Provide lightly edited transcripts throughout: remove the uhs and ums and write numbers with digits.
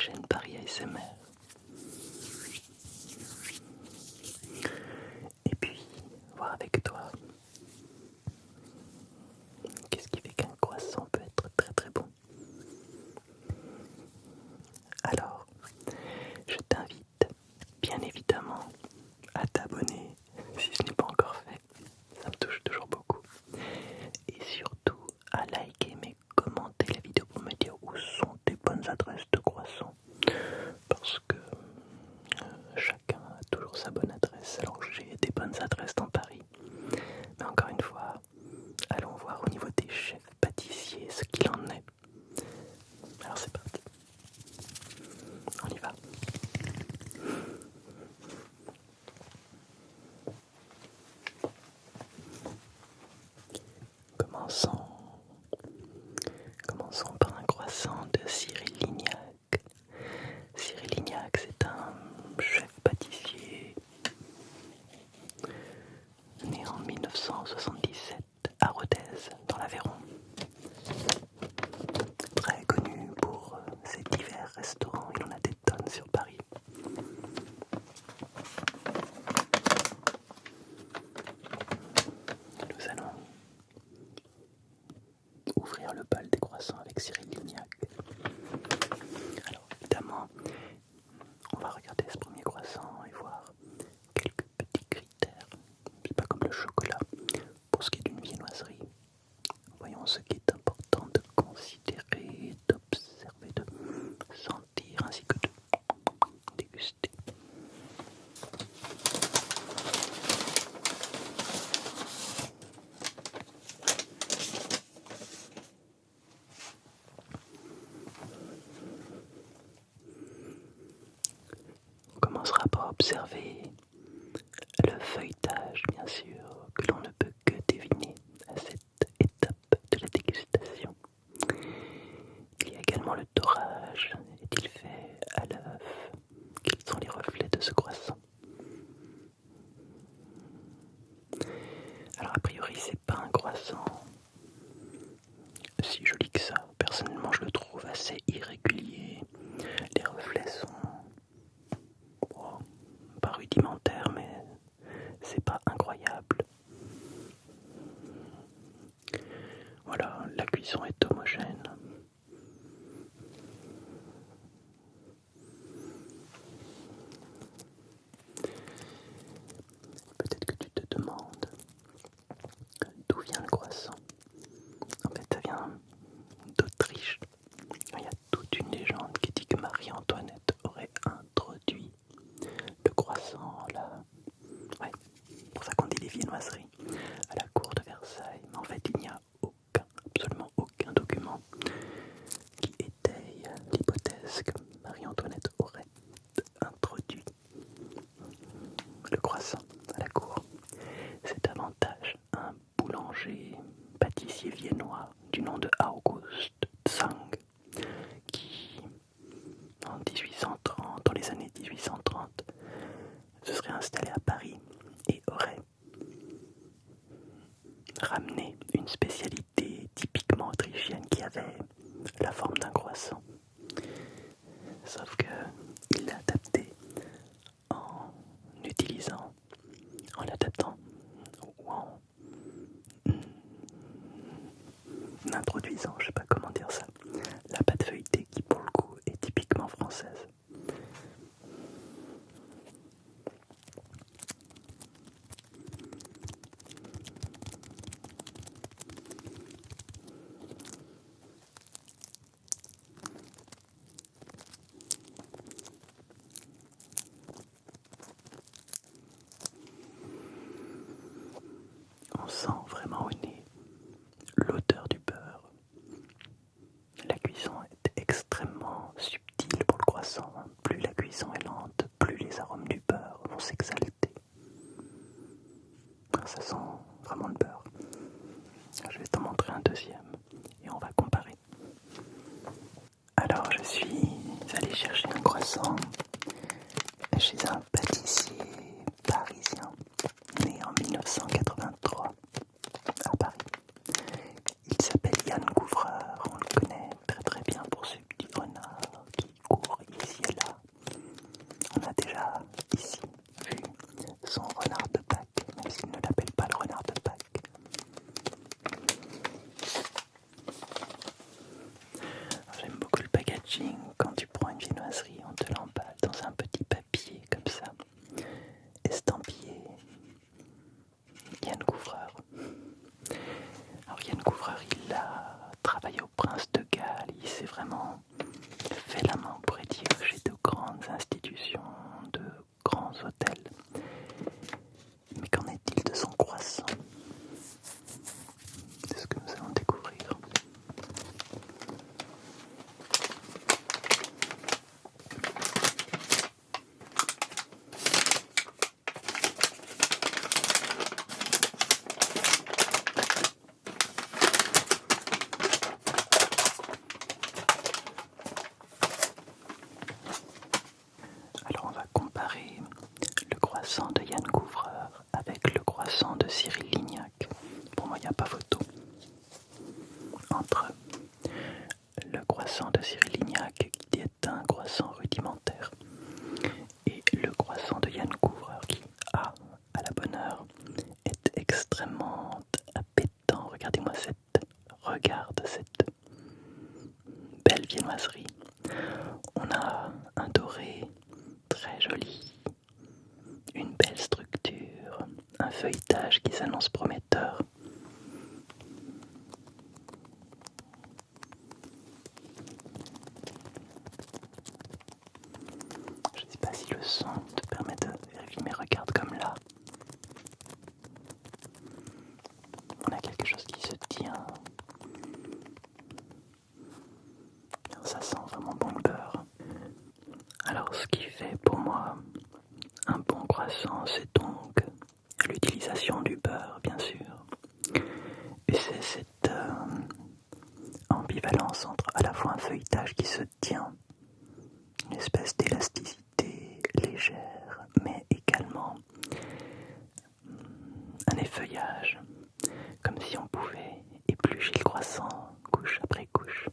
chaîne Paris ASMR. Et puis, voir avec toi, qu'est-ce qui fait qu'un croissant peut être très très bon. Alors, je t'invite bien évidemment à t'abonner si ce n'est pas encore fait, ça me touche toujours beaucoup. Et surtout à liker, mais commenter la vidéo pour me dire où sont tes bonnes adresses de croissants. Parce que chacun a toujours sa bonne adresse. Alors j'ai des bonnes adresses dans Paris. Mais encore une fois, allons voir au niveau des chefs pâtissiers ce qu'il en est. Alors c'est parti. On y va. Commençons par un croissant de Cyril Lignac. Cyril Lignac, c'est un chef pâtissier né en 1977 à Rodez, dans l'Aveyron. Très connu pour ses divers restaurants, il en a des tonnes sur Paris. Nous allons ouvrir le bal des croissants avec Cyril Lignac. Alors évidemment, on va regarder ce premier croissant et voir quelques petits critères. C'est pas comme le chocolat. Pour ce qui est d'une viennoiserie, voyons ce qui est important de considérer, d'observer, de sentir ainsi que de déguster. On commencera par observer le feuilletage, bien sûr, que l'on ne peut que deviner à cette étape de la dégustation. Il y a également le dorage. Est-il fait à l'œuf? Quels sont les reflets de ce croissant? Alors a priori c'est pas un croissant si joli que ça. Personnellement je le trouve assez irrégulier. Les reflets sont pas rudimentaires, mais c'est pas incroyable. Voilà, la cuisson est homogène. Peut-être que tu te demandes d'où vient le croissant. En fait, ça vient d'Autriche. Il y a toute une légende qui dit que Marie-Antoinette aurait introduit le croissant là. Ouais, c'est pour ça qu'on dit les viennoiseries à la cour de Versailles. Mais en fait, il n'y a absolument aucun document qui étaye l'hypothèse que Marie-Antoinette aurait introduit le croissant à la cour. C'est davantage un boulanger pâtissier viennois du nom de August Tsang qui, en 1830, dans les années 1830, se serait installé à Paris et aurait ramené une spécialité typiquement autrichienne qui avait la forme d'un croissant. Sauf que il l'a adapté en l'adaptant ou en introduisant, je sais pas comment dire ça, la pâte feuilletée qui pour le coup est typiquement française. On sent vraiment au nez l'odeur du beurre. La cuisson est extrêmement subtile pour le croissant. Plus la cuisson est lente, plus les arômes du beurre vont s'exalter. Ça sent vraiment le beurre. Je vais t'en montrer un deuxième et on va comparer. Alors je suis allé chercher un croissant chez un pâtissier parisien né en 1983 à Paris. Il s'appelle Yann Couvreur, on le connaît très très bien pour ses petits renards qui courent, il croissant de Yann Couvreur avec le croissant de Cyril Lignac. Pour moi, il n'y a pas photo. Entre le croissant de Cyril Lignac, qui est un croissant rudimentaire, et le croissant de Yann Couvreur, qui, à la bonne heure, est extrêmement appétant. Regardez-moi regarde cette belle viennoiserie. On a un doré très joli, une belle structure, un feuilletage qui s'annonce prometteur. Je ne sais pas si le son te permet de vérifier, mais regarde comme là. On a quelque chose qui se tient. Ça sent vraiment bon le beurre. Alors ce qui fait pour moi un bon croissant, c'est donc l'utilisation du beurre, bien sûr. Et c'est cette ambivalence entre à la fois un feuilletage qui se tient, une espèce d'élasticité légère, mais également un effeuillage, comme si on pouvait éplucher le croissant couche après couche.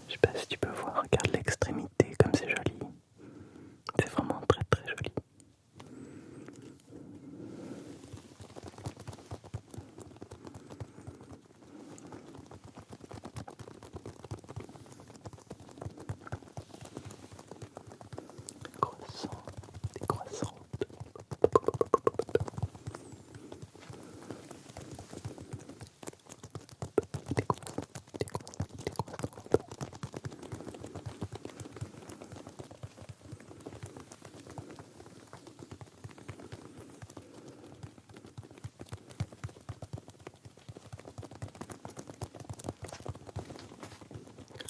Je sais pas si tu peux voir, regarde l'extrémité comme c'est joli. C'est vraiment très très joli. Croissant, des croissants.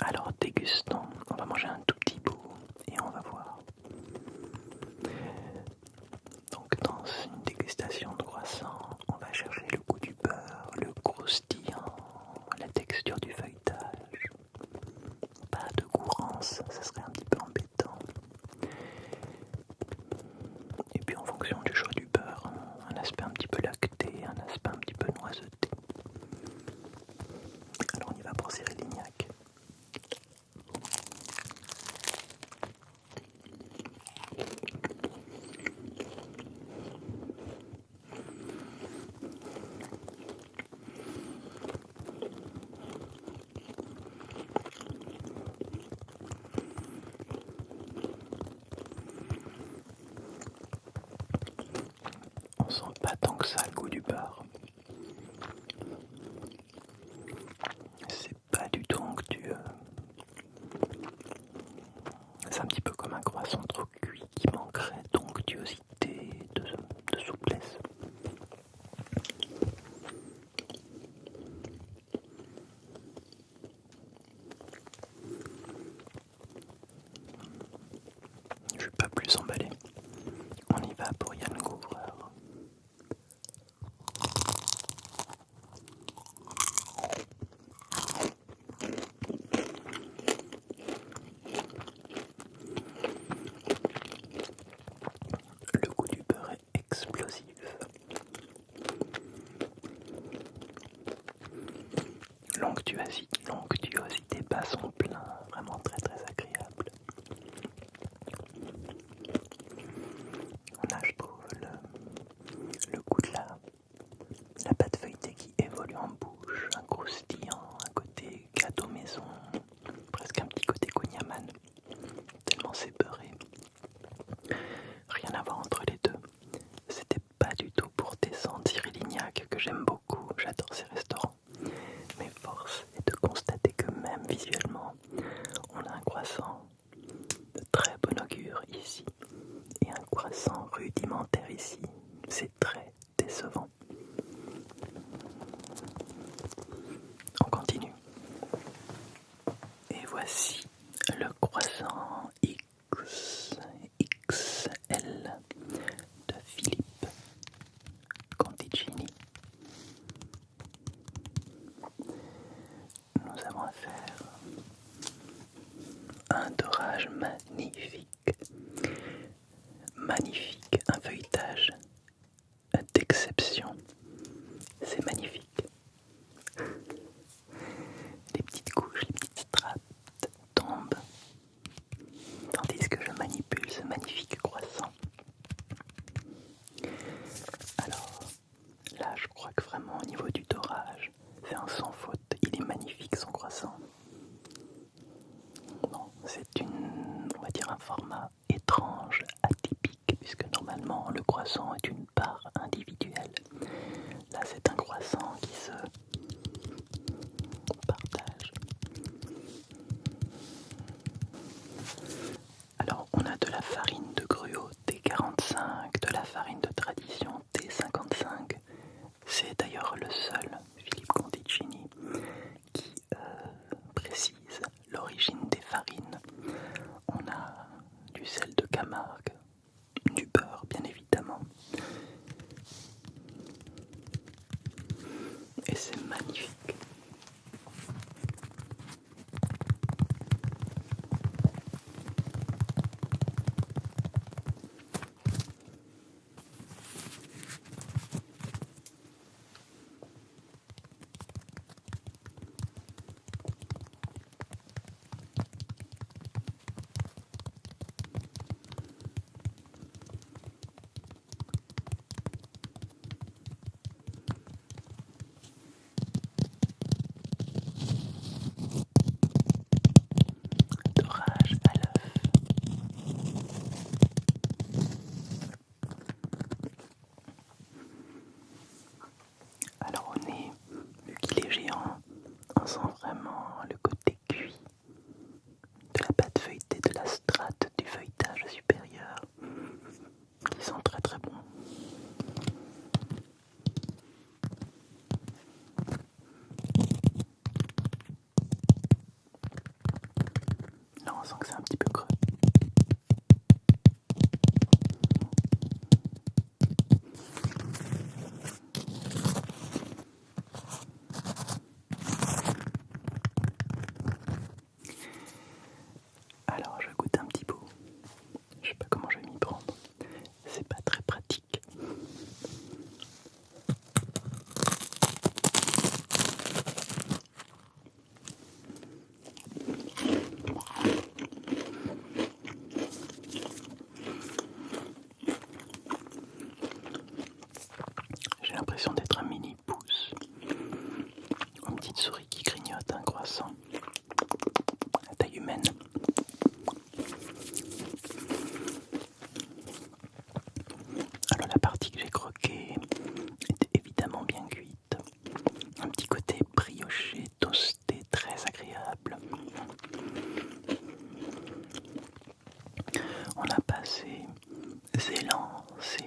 Alors dégustons, on va manger un tout petit bout et on va voir. Donc dans une dégustation de croissant, on va chercher le goût du beurre, le croustillant, la texture du feuilletage. Pas de courance, ça serait un petit peu embêtant. Et puis en fonction du choix du beurre, un aspect un petit peu lacté, un aspect un petit peu noiseté. Alors on y va pour Cyril Lignac. On sent pas tant que ça le goût du beurre. C'est pas du tout onctueux. C'est un petit peu comme un croissant trop cuit qui manquerait d'onctuosité, de souplesse. Je suis pas plus emballé. On y va pour Yann Couvreur. Le goût du beurre est explosif. L'onctuosité bat son plein, vraiment très très agréable. On a, je trouve, le goût de la pâte feuilletée qui évolue en bouche, un croustillant, un côté gâteau maison, presque un petit côté kouign-amann, tellement c'est beurré. Rien à voir entre les deux. C'était pas du tout pour descendre Cyril Lignac, que j'aime beaucoup, j'adore ses restaurants. Mais force est de constater Voici le croissant XXL de Philippe Conticini. Nous avons affaire à un dorage magnifique, un feuilletage d'exception. C'est magnifique. Les petites couches, les petites strates tombent, tandis que je manipule ce magnifique croissant. Alors là, je crois que vraiment au niveau du dorage, c'est un sans faute. Il est magnifique son croissant. Bon, c'est on va dire un format étrange, atypique, puisque normalement le croissant est une part individuelle. Là, c'est un croissant qui se partage. Alors, on a de la farine de gruau T45, de la farine de tradition T55. C'est d'ailleurs le seul Philippe Conticini qui précise l'origine des farines. On a du sel de Camargue, du beurre bien évidemment. Et c'est magnifique. Dorage à l'œuf. Alors au nez, vu qu'il est géant, on sent vraiment le côté cuit de la pâte feuilletée, de la strate du feuilletage supérieur, qui sent très très bon. Là on sent que c'est un petit peu creux. Alors je goûte un petit bout. Je sais pas comment je vais m'y prendre. C'est pas très pratique. J'ai l'impression d'être un mini pouce. Une petite souris qui grignote un croissant à taille humaine. Alors la partie que j'ai croquée était évidemment bien cuite. Un petit côté brioché, toasté, très agréable. On a passé élan, ces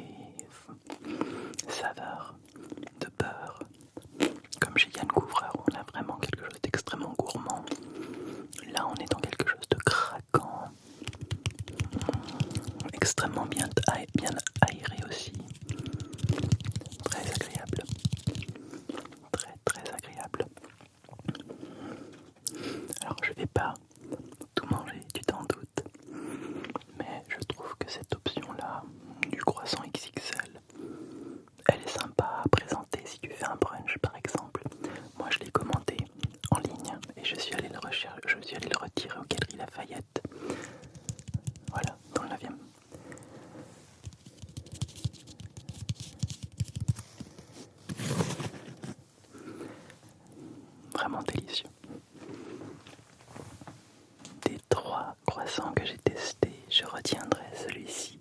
saveurs de beurre. Comme chez Yann Couvreur, on a vraiment quelque chose d'extrêmement gourmand. Là, on est dans quelque chose de craquant, extrêmement bien aéré aussi. Très agréable. Très très agréable. Alors, je vais pas tout manger, tu t'en doutes. Mais je trouve que cette option-là, du croissant XXL, elle est sympa à présenter si tu fais un brunch par exemple. Moi je l'ai commandé en ligne et je suis allé le retirer aux Galeries Lafayette. Voilà, dans le 9e. Vraiment délicieux. Des 3 croissants que j'ai testés, je retiendrai celui-ci